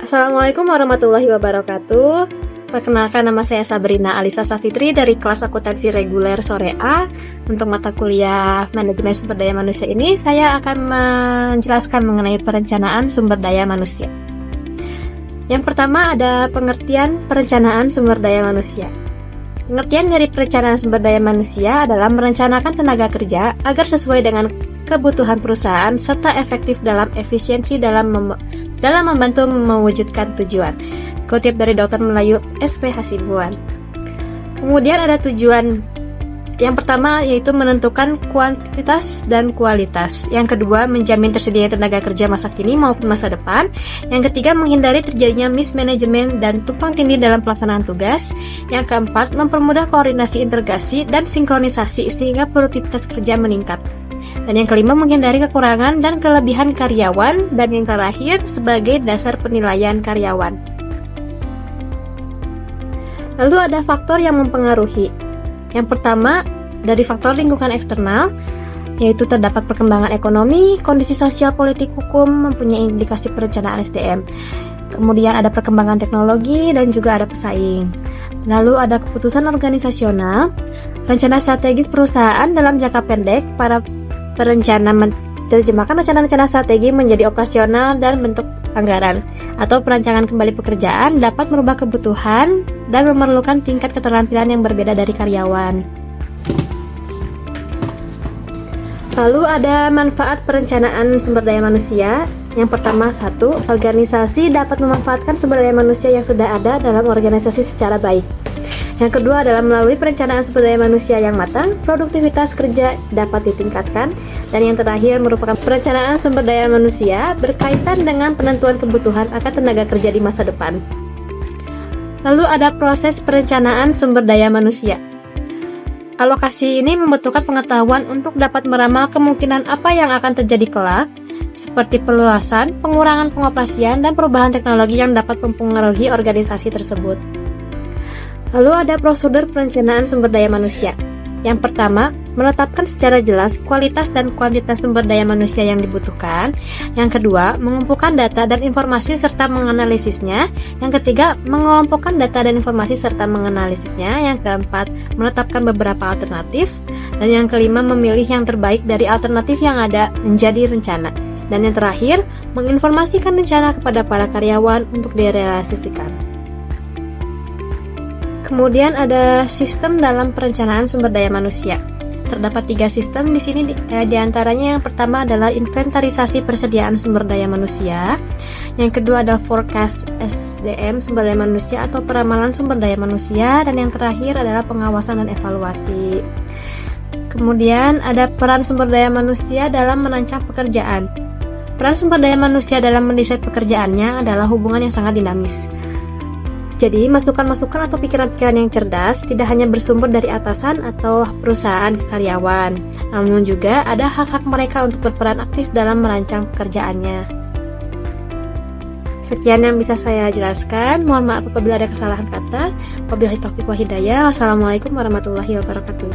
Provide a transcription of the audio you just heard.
Assalamualaikum warahmatullahi wabarakatuh. Perkenalkan, nama saya Sabrina Alisa Safitri dari kelas akuntansi reguler sore A. Untuk mata kuliah manajemen sumber daya manusia ini, saya akan menjelaskan mengenai perencanaan sumber daya manusia. Yang pertama ada pengertian perencanaan sumber daya manusia. Pengertian dari perencanaan sumber daya manusia adalah merencanakan tenaga kerja agar sesuai dengan kebutuhan perusahaan serta efektif dalam efisiensi dalam membantu mewujudkan tujuan. Kutip dari Dr. Melayu SP Hasibuan. Kemudian ada tujuan yang pertama yaitu menentukan kuantitas dan kualitas. Yang kedua, menjamin tersedianya tenaga kerja masa kini maupun masa depan. Yang ketiga, menghindari terjadinya mismanagement dan tumpang tindih dalam pelaksanaan tugas. Yang keempat, mempermudah koordinasi integrasi dan sinkronisasi sehingga produktivitas kerja meningkat. Dan yang kelima, menghindari kekurangan dan kelebihan karyawan. Dan yang terakhir, sebagai dasar penilaian karyawan. Lalu ada faktor yang mempengaruhi. Yang pertama, dari faktor lingkungan eksternal, yaitu terdapat perkembangan ekonomi, kondisi sosial, politik, hukum, mempunyai indikasi perencanaan SDM. Kemudian ada perkembangan teknologi dan juga ada pesaing. Lalu ada keputusan organisasional, rencana strategis perusahaan dalam jangka pendek. Para perencana menerjemahkan rencana-rencana strategi menjadi operasional dan bentuk anggaran atau perancangan kembali pekerjaan dapat merubah kebutuhan dan memerlukan tingkat keterampilan yang berbeda dari karyawan. Lalu ada manfaat perencanaan sumber daya manusia. Yang pertama, satu, organisasi dapat memanfaatkan sumber daya manusia yang sudah ada dalam organisasi secara baik. Yang kedua adalah melalui perencanaan sumber daya manusia yang matang, produktivitas kerja dapat ditingkatkan. Dan yang terakhir merupakan perencanaan sumber daya manusia berkaitan dengan penentuan kebutuhan akan tenaga kerja di masa depan. Lalu ada proses perencanaan sumber daya manusia. Alokasi ini membutuhkan pengetahuan untuk dapat meramal kemungkinan apa yang akan terjadi kelak, seperti perluasan, pengurangan pengoperasian, dan perubahan teknologi yang dapat mempengaruhi organisasi tersebut. Lalu ada prosedur perencanaan sumber daya manusia. Yang pertama, menetapkan secara jelas kualitas dan kuantitas sumber daya manusia yang dibutuhkan. Yang kedua, mengumpulkan data dan informasi serta menganalisisnya. Yang ketiga, mengelompokkan data dan informasi serta menganalisisnya. Yang keempat, menetapkan beberapa alternatif. Dan yang kelima, memilih yang terbaik dari alternatif yang ada menjadi rencana. Dan yang terakhir, menginformasikan rencana kepada para karyawan untuk direalisasikan. Kemudian ada sistem dalam perencanaan sumber daya manusia. Terdapat 3 sistem di sini, di antaranya yang pertama adalah inventarisasi persediaan sumber daya manusia. Yang kedua adalah forecast SDM sumber daya manusia atau peramalan sumber daya manusia, dan yang terakhir adalah pengawasan dan evaluasi. Kemudian ada peran sumber daya manusia dalam merancang pekerjaan. Peran sumber daya manusia dalam mendesain pekerjaannya adalah hubungan yang sangat dinamis. Jadi, masukan-masukan atau pikiran-pikiran yang cerdas tidak hanya bersumber dari atasan atau perusahaan ke karyawan, namun juga ada hak-hak mereka untuk berperan aktif dalam merancang pekerjaannya. Sekian yang bisa saya jelaskan. Mohon maaf apabila ada kesalahan kata. Wabillahi taufiq wal hidayah. Wassalamualaikum warahmatullahi wabarakatuh.